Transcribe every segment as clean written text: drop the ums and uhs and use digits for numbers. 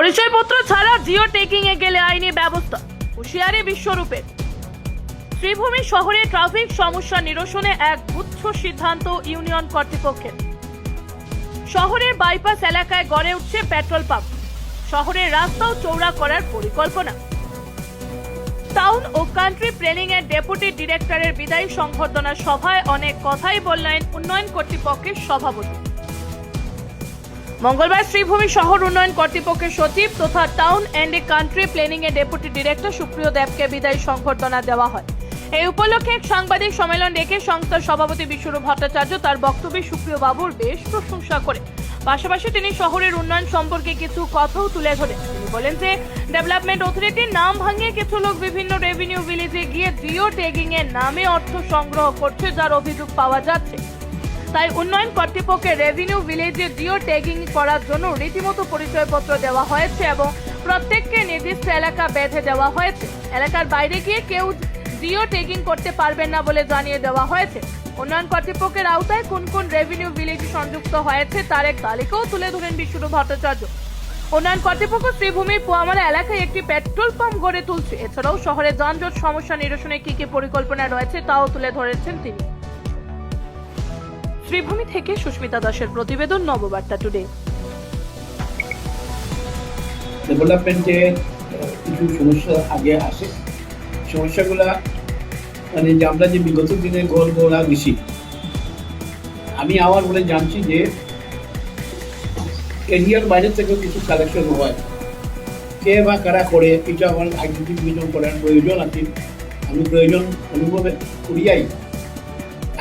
পরিচয়পত্র ছাড়া Jio taking a গেলে আইনি ব্যবস্থা, হুঁশিয়ারি বিশ্বরূপের। শ্রীভূমি শহরে ট্রাফিক সমস্যা নিরসনে এক গুচ্ছ সিদ্ধান্ত ইউনিয়ন কর্তৃপক্ষের। শহরের বাইপাস এলাকায় গড়ে উঠছে পেট্রোল পাম্প, শহরের রাস্তাও চৌড়া করার পরিকল্পনা। টাউন ও কান্ট্রি প্ল্যানিং এর ডেপুটি ডিরেক্টরের বিদায়ী সংবর্ধনা সভায় অনেক কথাই বললেন উন্নয়ন কর্তৃপক্ষের সভাপতি। মঙ্গলবার শ্রীভূমি শহর উন্নয়ন কর্তৃপক্ষের সচিব তথা টাউন এন্ড কান্ট্রি প্ল্যানিং এর ডেপুটি ডিরেক্টর সুপ্রিয় দেবকে বিদায়ী সংবর্ধনা দেওয়া হয়। এই উপলক্ষে এক সাংবাদিক সম্মেলন ডেকে সংস্থার সভাপতি বিশ্বরূপ ভট্টাচার্য তার বক্তব্যে সুপ্রিয় বাবুর বেশ প্রশংসা করে, পাশাপাশি তিনি শহরের উন্নয়ন সম্পর্কে কিছু কথাও তুলে ধরেন। তিনি বলেন যে ডেভেলপমেন্ট অথরিটির নাম ভাঙিয়ে কিছু লোক বিভিন্ন রেভিনিউ ভিলেজে গিয়ে জিও ট্যাগিং এর নামে অর্থ সংগ্রহ করছে, যার অভিযোগ পাওয়া যাচ্ছে। তাই উন্নয়ন কর্তৃপক্ষের রেভিনিউ ভিলেজে জিও ট্যাগিং করার জন্য রীতিমতো পরিচয়পত্র দেওয়া হয়েছে এবং প্রত্যেককে নির্দিষ্ট এলাকা বেঁধে দেওয়া হয়েছে। এলাকার বাইরে গিয়ে কেউ জিও ট্যাগিং করতে পারবেন না বলে জানিয়ে দেওয়া হয়েছে। উন্নয়ন কর্তৃপক্ষের আওতায় কোন কোন রেভিনিউ ভিলেজ সংযুক্ত হয়েছে তার এক তালিকাও তুলে ধরেন বিশ্বরূপ ভট্টাচার্য। উন্নয়ন কর্তৃপক্ষ শ্রীভূমির পোয়ামারা এলাকায় একটি পেট্রোল পাম্প গড়ে তুলছে। এছাড়াও শহরে যানজট সমস্যা নিরসনে কি কি পরিকল্পনা রয়েছে তাও তুলে ধরেছেন তিনি। শ্রীভূমি থেকে সুস্মিতা দাসের প্রতিবেদন, নববার্তা টুডে। ডেভেলপমেন্টের কিছু সমস্যা আগে আসে, সমস্যাগুলা মানে যে আমরা যে বিগত দিনে গড়া বেশি, আমি আমার বলে জানছি যে এরিয়ার বাইরে থেকেও কিছু কালেকশন হয়, কে বা কারা করে এটা আমার আইডেন্টিফিকেশন করার প্রয়োজন আছে। আমি প্রয়োজন অনুভবে করিয়াই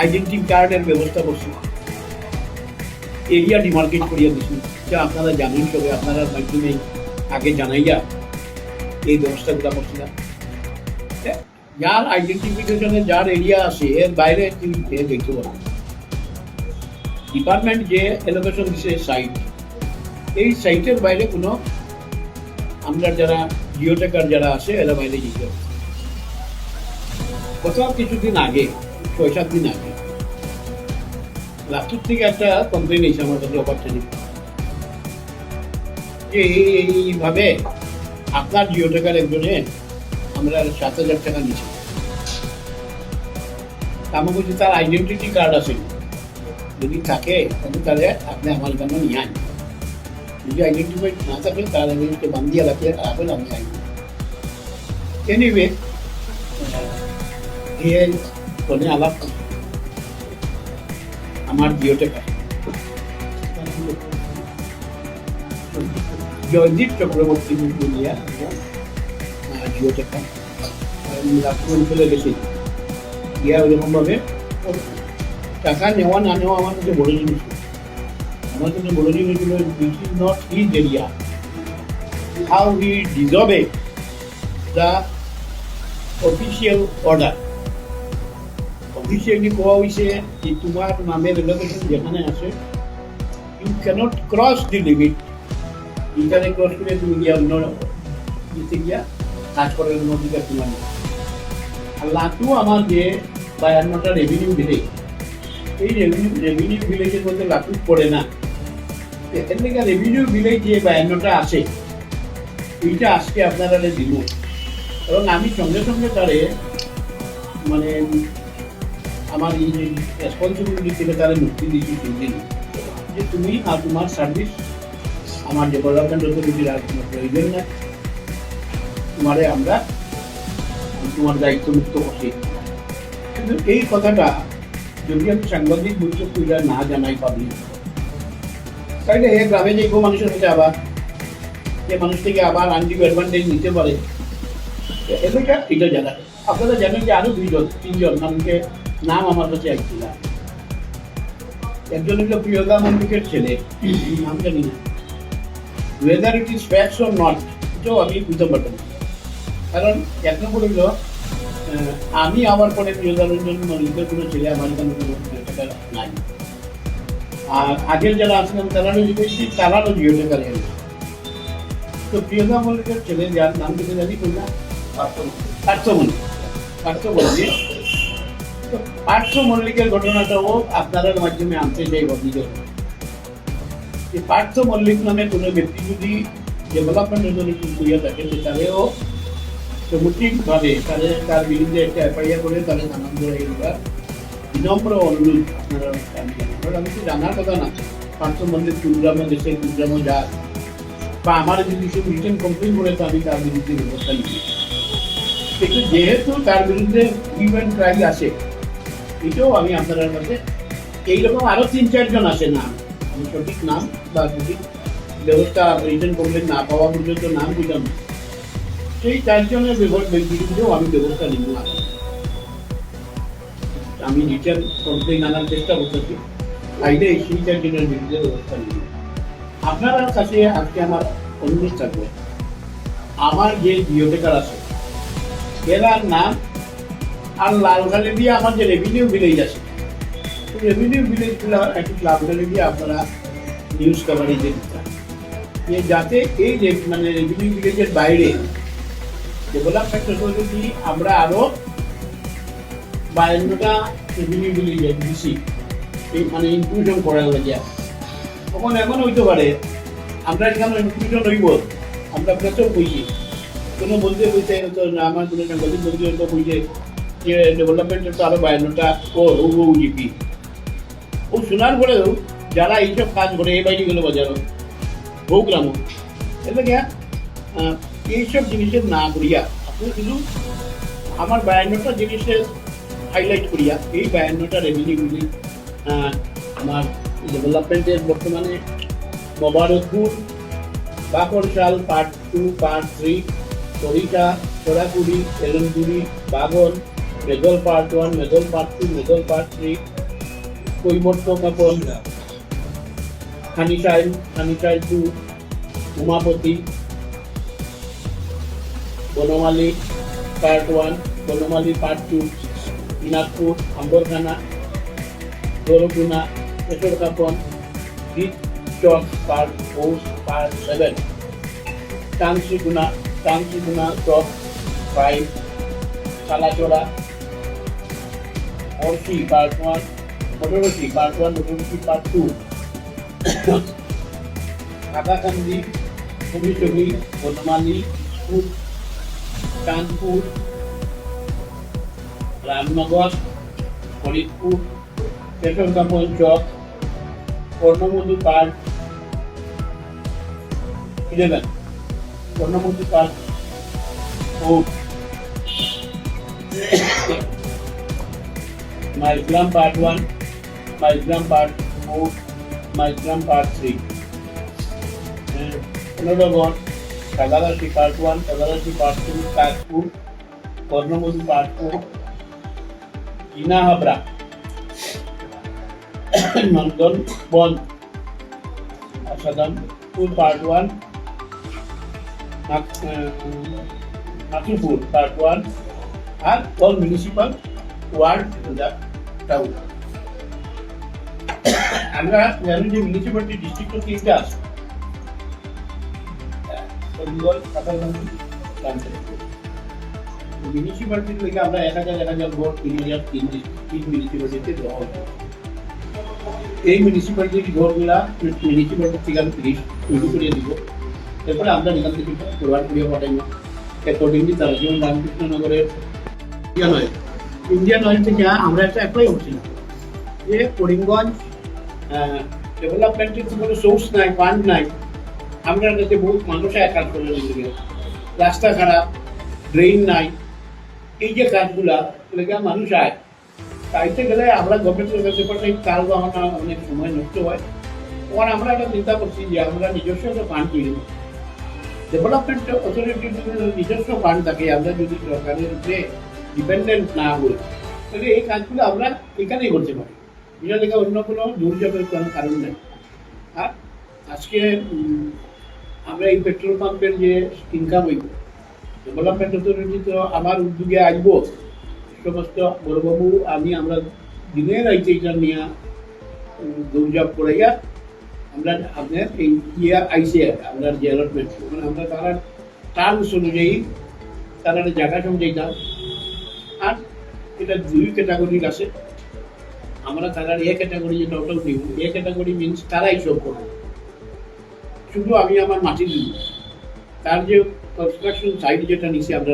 আইডেন্টি কার্ডের ব্যবস্থা করছি, এরিয়া ডিমার্কেট করিয়া দিচ্ছি, যা আপনারা জানেন, সবাই আপনারা মাধ্যমে আগে জানাইয়া এই ব্যবস্থাগুলো করছি না। যার আইডেন্টিফিকেশনে যার এরিয়া আছে এর বাইরে তিনি দেখতে পাবেন। ডিপার্টমেন্ট যে এলোকেশন দিচ্ছে সাইট, এই সাইটের বাইরে কোনো আমরা যারা জিওটেকার যারা আছে এরা বাইরে যেতে হবে। কোথাও কিছুদিন আগে 6-7 দিন আগে লাস্টের থেকে একটা কমপ্লেন এসে আমার কাছে অপরচুনিটি যে এইভাবে আপনার জিওটেকার একজনে আমরা 7,000 টাকা নিচ্ছি। আমি বলছি তার আইডেন্টিটি কার্ড আছে, যদি থাকে তাহলে আপনি আমার এখানে নিয়ে আন, যদি আইডেন্টিফাই না থাকে তার এগেন্সটে বান্ধিয়া রাখলে রাখবেন, আমি আনি। এনিওয়ে ফোনে আলাপ আমার জিওটেকার জয়দীপ চক্রবর্তী বলিয়া জিওটেকার অঞ্চলে গেছি, গিয়া ওইরকমভাবে টাকা নেওয়া না নেওয়া আমার কাছে বড় জিনিস। আমার কাছে বড় জিনিস হল this is not his area, how he disobey the official order. Officially কোয়া হয়েছে যে তোমার নামের এলোকেশন যেখানে আছে you can't cross the limit, এখানে ক্রস করে তুমি গিয়া অন্য দিতে গিয়া কাজ করার অধিকার তোমার নেই। আর লাটু আমার যে 52টা রেভিনিউ ভিলেজ, এই রেভিনিউ ভিলেজের মধ্যে লাটু পড়ে না। এখান থেকে রেভিনিউ ভিলেজ যে 52টা আছে এইটা আজকে আপনারা দিল, এবং আমি সঙ্গে সঙ্গে তারে মানে আমার এই যে রেসপন্সিবিলিটি থেকে তারা মুক্তি দিয়েছি 3 দিন, যে তুমি আর তোমার সার্ভিস আমার ডেভেলপমেন্ট অথরিটির আর কোনো প্রয়োজন নাই, তোমারে আমরা তোমার দায়িত্ব মুক্ত করছি। কিন্তু এই কথাটা যদি আমি সাংবাদিক বৈঠক কইরা না জানাই পাবলিক, তাইলে এই গ্রামে যে কেউ মানুষের সাথে আবার যে মানুষ থেকে আবার আনডিউ অ্যাডভান্টেজ নিতে পারে, এটা জানা। আপনারা জানেন যে আরো 2-3জন মানুষের নাম আমার কাছে আসছিল। একজন হলো প্রিয়দা মল্লিকের ছেলে, নাম জানি না, weather it is facts or not এটাও আমি বুঝতে পারতাম না। কারণ এক নম্বর হইল আমি আমার পরে প্রিয়দারঞ্জন মল্লিকের কোনো ছেলে আমার এখানে কোনো টাকা নাই, আর আগের যারা আসলেন তারারও জিতেছি, তারারও জিওটেকার এল। তো প্রিয়দা মল্লিকের ছেলে যার নাম থেকে জানি না, পার্থ মল্লিক। তো পার্থ মল্লিকের ঘটনাটাও আপনাদের মাধ্যমে আনতে চাই অভিযোগ। পার্থ মল্লিক নামে কোনো ব্যক্তি যদি ডেভেলপমেন্ট অথরিটি করিয়া থাকে যে তাদেরও সমুচিতভাবে তার বিরুদ্ধে একটা এফআইআর করে তাদের নানান ধরে এগুলা বিনম্র অনুরোধ আপনারা আমি তো জানার কথা না পার্থ মন্দির কুলগ্রামে দেশে কুলগ্রামে যা বা আমার যদি কিছু রিটার্ন কমপ্লেন করে তো আমি তার বিরুদ্ধে ব্যবস্থা নিই কিন্তু যেহেতু তার বিরুদ্ধে হিউম্যান ট্রায়াল আসে এটাও আমি আপনাদের কাছে এইরকম আরো 3-4 জন আসে না আমি সঠিক নাম বা সঠিক ব্যবস্থা রিটার্ন কমপ্লেন না পাওয়া পর্যন্ত নাম দিলাম না সেই 4 জনের বিরুদ্ধেও আমি ব্যবস্থা নিব না আমি রিটার্ন কমপ্লেন আনার চেষ্টা করতেছি আইলে সেই 4 জনের বিরুদ্ধে ব্যবস্থা নিব আপনার কাছে আজকে আমার অনুরোধ থাকবে আমার যে জিওটেকার আছে এরা নাম আর লালখালি দিয়ে আমার যে রেভিনিউ ভিলেজ আছে রেভিনিউ ভিলেজগুলো একটু লালখালি দিয়ে আপনারা নিউজ কভারেজে দিতে যাতে এই যে মানে রেভিনিউ ভিলেজের বাইরে ডেভেলপমেন্ট অথরিটি আমরা আরো 52টা রেভিনিউ ভিলেজ দিছি এই মানে ইনক্লুশন করার লাগে তখন এমন হইতে পারে আমরা এখানে ইনক্লুশন হইব আমরা প্রেসও কইছি কোনো বলতে বলতে তো আমার কোনো সাংবাদিক বলতে তো বলছে যে ডেভেলপমেন্টের তো আরো 52টা ও জিপি ও শোনার পরেও যারা এইসব কাজ করে এই বাইরে গেলো বাজারও বউগ্রামও এটা কি এইসব জিনিসের না করিয়া আপনি শুধু আমার 52টা জিনিসের হাইলাইট করিয়া এই 52টা রেভিনিউগুলি আমার ডেভেলপমেন্টের বর্তমানে মোবারকপুর বাকরশাল পার্ট 2 পার্ট 3 সরিষা চড়াকুড়ি এলনগুড়ি বাগন মেদল পার্ট 1 মেদল পার্ট 2 মেদল পার্ট 3 কৈমর্ত কাপন খানিসাইল 2 উমাপতি বনমালী পার্ট 1 বনমালী পার্ট 2 দিনাজপুর আম্বরখানা দোরগুনা কেশর কাপন বিট চক পার্ট 4 পার্ট 7 টাংসিগুনা চক 5 সালাচোড়া অর্শি পার্ট 1 মোটরসি পার্ট 1 মোটরসি পার্ট 2 কাকাকান্দি ছবি বনমালী স্কুল কানপুর রামনগর ফরিদপুর কেশর কাপন চক কর্ণমধু পার্ক 11 কর্ণমধু পার্ক ও মাইগ্রাম পার্ট 1 মাইগ্রাম পার্ট 4 মাইগ্রাম পার্ট 3 পুনরগড় Sagarashi part 1 Sagarashi part 2 Kakpur Karnamadhu part 4 ইনাহাবরা নন্দন বন আসাদামপুর পার্ট 1 নাকিপুর পার্ট 1 আর অল মিউনিসিপাল ওয়ার্ড টাউন আমরা জানি যে মিউনিসিপালিটি ডিস্ট্রিক্ট তিনটা আছে মিউনিসিপালিটির থেকে আমরা 1000 ভোট 3 মিউনিসিপালিটিতে দেওয়া হবে এই মিউনিসিপালিটির ভোটগুলা মিউনিসিপালিটি থেকে আমি তৈরি করিয়ে দিব এরপরে আমরা এখান থেকে প্রোভাইড করিয়ে পাঠাইব অ্যাকর্ডিংলি তারা যেমন রামকৃষ্ণনগরের ইন্ডিয়ান অয়েল থেকে আমরা একটা অ্যাপ্লাই করছিলাম যে করিমগঞ্জ ডেভেলপমেন্টের কোনো সোর্স নাই ফান্ড নাই আমরা কাছে বহুত মানুষ কাজ করে রাস্তা খারাপ ড্রেন নাই এই যে কাজগুলা মানুষ আয় চাইতে গেলে আমরা গভর্নমেন্টের কাছে পাঠাই কাল বাহানা অনেক সময় নষ্ট হয় তখন আমরা একটা চিন্তা করছি যে আমরা নিজস্ব একটা ফান্ড তৈরি করি ডেভেলপমেন্ট অথরিটির নিজস্ব ফান্ড থাকে আমরা যদি সরকারের উপরে ডিপেন্ডেন্ট না হই তাহলে এই কাজগুলো আমরা এখানেই করতে পারি এটা লেখা অন্য কোনো দুর্যোগের কোনো কারণ নেই আর আজকে আমরা এই পেট্রোল পাম্পের যে ইনকাম হইব ডেভেলপমেন্ট অথরিটি তো আমার উদ্যোগে আসবো সমস্ত বড়বাবু আমরা দিনের আইতে এটা নিয়ে দৌড়ঝাঁপ করাইয়া আমরা আপনার এই ইয়ে আইসে আমরা যে অ্যালটমেন্ট মানে আমরা তারা টার্মস অনুযায়ী তারা জায়গা সমঝাইতাম আর এটা 2 ক্যাটাগরির আছে আমরা তারা এ ক্যাটাগরি যেটা ওটাও নিব এ ক্যাটাগরি মিনস তারাই সব করবো শুধু আমি আমার মাটি দিব তার যে কনস্ট্রাকশন সাইট যেটা নিচে আমরা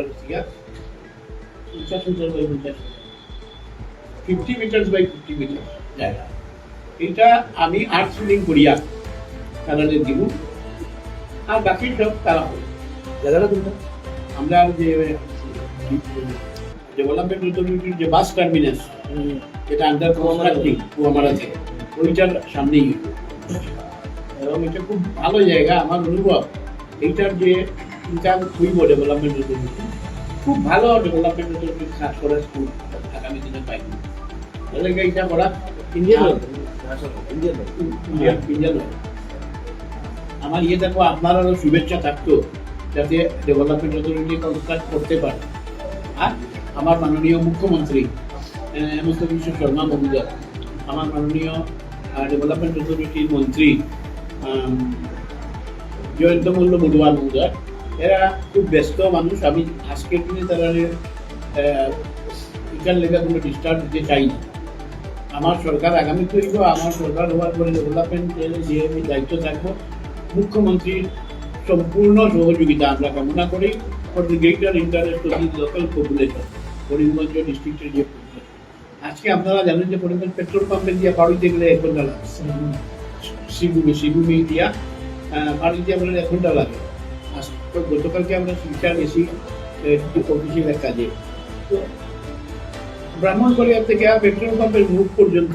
50 মিটার বাই 50 মিটার জায়গা, এটা আমি আর্ট সিলিং করিয়া তারা দিব, আর বাকি সব তারা হবে। জায়গাটা কোনটা? আমরা যে ডেভেলপমেন্ট অথরিটির যে বাস টার্মিনাস যেটা আন্ডার কনস্ট্রাক্টিং কুয়ামারা থেকে, ওইটার সামনেই, এবং এটা খুব ভালো জায়গা। আমার অনুভব এইটার যে ইনকাম হইব ডেভেলপমেন্ট অথরিটি, খুব ভালো ডেভেলপমেন্ট অথরিটি কাজ করার স্কুল আগামী দিনে পাইব। তাহলে এইটা করা ইন্ডিয়ান ইন্ডিয়ান আমার ইয়ে দেখো, আপনার আরো শুভেচ্ছা থাকতো যাতে ডেভেলপমেন্ট অথরিটি কনস্ট্রাক্ট করতে পারে। আর আমার মাননীয় মুখ্যমন্ত্রী হেমন্ত বিশ্ব শর্মা মহোদয়, আমার মাননীয় ডেভেলপমেন্ট অথরিটির মন্ত্রী জয়ন্ত মল্ল বড়ুয়া মহোদয়, এরা খুব ব্যস্ত মানুষ। আমি আজকের দিনে তারা এখান লেখা কোনো ডিস্টার্ব দিতে চাই না। আমার সরকার আগামী তৈরি, আমার সরকার হওয়ার পরে ডেভেলপমেন্টের যে আমি দায়িত্ব থাকবো, মুখ্যমন্ত্রীর সম্পূর্ণ সহযোগিতা আমরা কামনা করি for the greater interest of the local population, Karimganj ডিস্ট্রিক্টের যে পপুলেশন। আজকে আপনারা জানেন যে করিমগঞ্জ পেট্রোল পাম্পে দিয়ে পাড়িতে গেলে 1 ঘন্টা লাগে, শিবভূমি দিয়া পাড়িতে আমরা 1 ঘন্টা লাগে। গতকালকে আমরা শিক্ষা গেছি অফিসিয়াল কাজে, তো ব্রাহ্মণবাড়িয়া থেকে পেট্রোল পাম্পের মুখ পর্যন্ত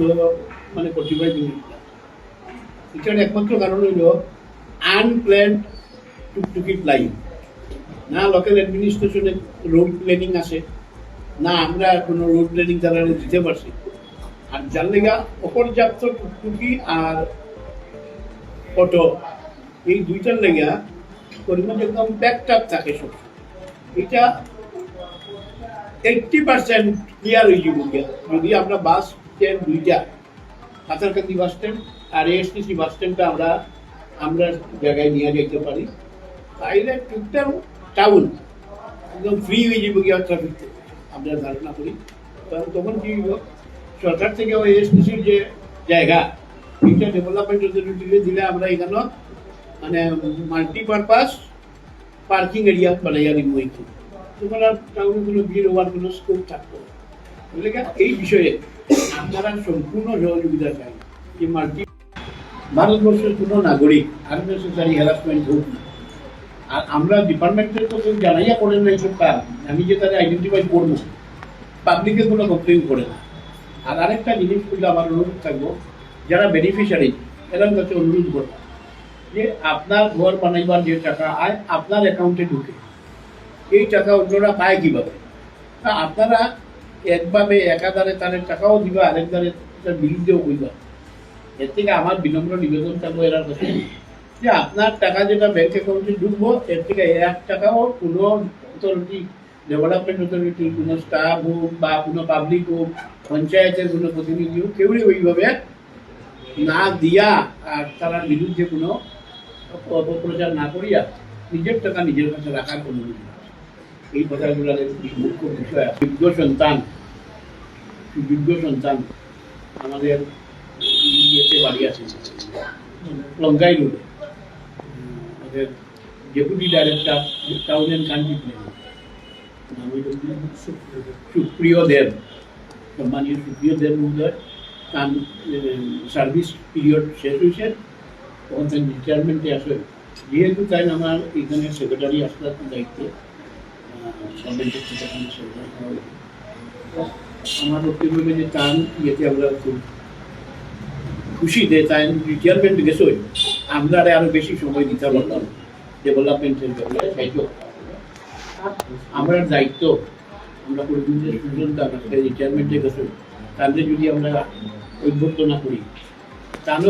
মানে 45 মিনিট। এটার একমাত্র কারণ হইল আনপ্ল্যান্ড টুকটুকি প্লাইং, না লোকাল অ্যাডমিনিস্ট্রেশনে রোড প্ল্যানিং আছে, না আমরা কোনো রোড প্ল্যানিং তারা দিতে পারছি। আর যার লেগা অপর্যাপ্ত টুকটুকি আর অটো, এই দুইটার লেগা পরিমাণ একদম প্যাকড আপ থাকে সব। এটা 80% ক্লিয়ার হয়ে যাব যদি আমরা বাস স্ট্যান্ড দুইটা, পাথারকান্দি বাস স্ট্যান্ড আর এএসটিসি বাস স্ট্যান্ডটা আমরা জায়গায় নিয়ে যেতে পারি, তাইলে টুকটাক টাউন একদম ফ্রি হয়ে যাবে গিয়া ট্রাফিক থেকে, আমরা ধারণা করি। কারণ তখন কি হইব, সরকার থেকে ওই এএসটিসির যে জায়গা, এইটা ডেভেলপমেন্ট অথরিটিকে দিলে আমরা এখানে মানে মাল্টিপারপাস পার্কিং এরিয়া বানাইয়া দিব। তোমার টাউনে কোনো ভিড় হওয়ার কোনো স্কোপ থাকতো না। এই বিষয়ে আপনারা সম্পূর্ণ সহযোগিতা চাই যে ভারতবর্ষের কোনো নাগরিক আননেসেসারি হ্যারাসমেন্ট হোক না। আর আমরা ডিপার্টমেন্টের তো কেউ জানাইয়া করেন না এইসব কাজ, আমি যে তারা আইডেন্টিফাই করবো, পাবলিকে কোনো কমপ্লেন করে না। আর আরেকটা জিনিস করলে আমার অনুরোধ থাকবো, যারা বেনিফিশিয়ারি এদের কাছে অনুরোধ করবো যে আপনার ঘর বানাইবার যে টাকা আয় আপনার অ্যাকাউন্টে ঢুকে, এই টাকা অন্যরা পায় কীভাবে? আপনারা একভাবে একাধারে তাদের টাকাও দিবা, আরেক ধারে তার বিরুদ্ধেও কইবা। এর থেকে আমার বিনম্র নিবেদন থাকবো এরা কাছে যে আপনার টাকা যেটা ব্যাংক অ্যাকাউন্টে ঢুকবো, এর থেকে 1 টাকাও কোনো অথরিটি, ডেভেলপমেন্ট অথরিটির কোনো স্টাফ হোক বা কোনো পাবলিক হোক, পঞ্চায়েতের কোনো প্রতিনিধি হোক, কেউই ওইভাবে না দিয়া আর তার বিরুদ্ধে কোনো অপপ্রচার না করিয়া নিজের টাকা নিজের কাছে রাখার অনুমতি। এই কথাগুলো মুখ্য বিষয়। যোগ্য সন্তান আমাদের ইয়েতে বাড়ি আছে লঙ্কাই রোডে, আমাদের deputy director town and country planning, সুপ্রিয় দেব, সম্মানীয় সুপ্রিয় দেব মহোদয়। তার সার্ভিস পিরিয়ড শেষ হয়েছে, তখন তার রিটায়ারমেন্টে আসে। যেহেতু তাই আমার এখানে সেক্রেটারি আসলার দায়িত্বে আমার বক্তব্য হইবে যে তার ইয়েতে আমরা খুব খুশি যে তাই রিটায়ারমেন্ট গেছে, আমরা আরো বেশি সময় দিতে পারলাম ডেভেলপমেন্টের ব্যাপারে। আমরা দায়িত্ব আমরা রিটায়ারমেন্টে গেছে, তাহলে যদি আমরা অভ্যর্থনা করি তাহলে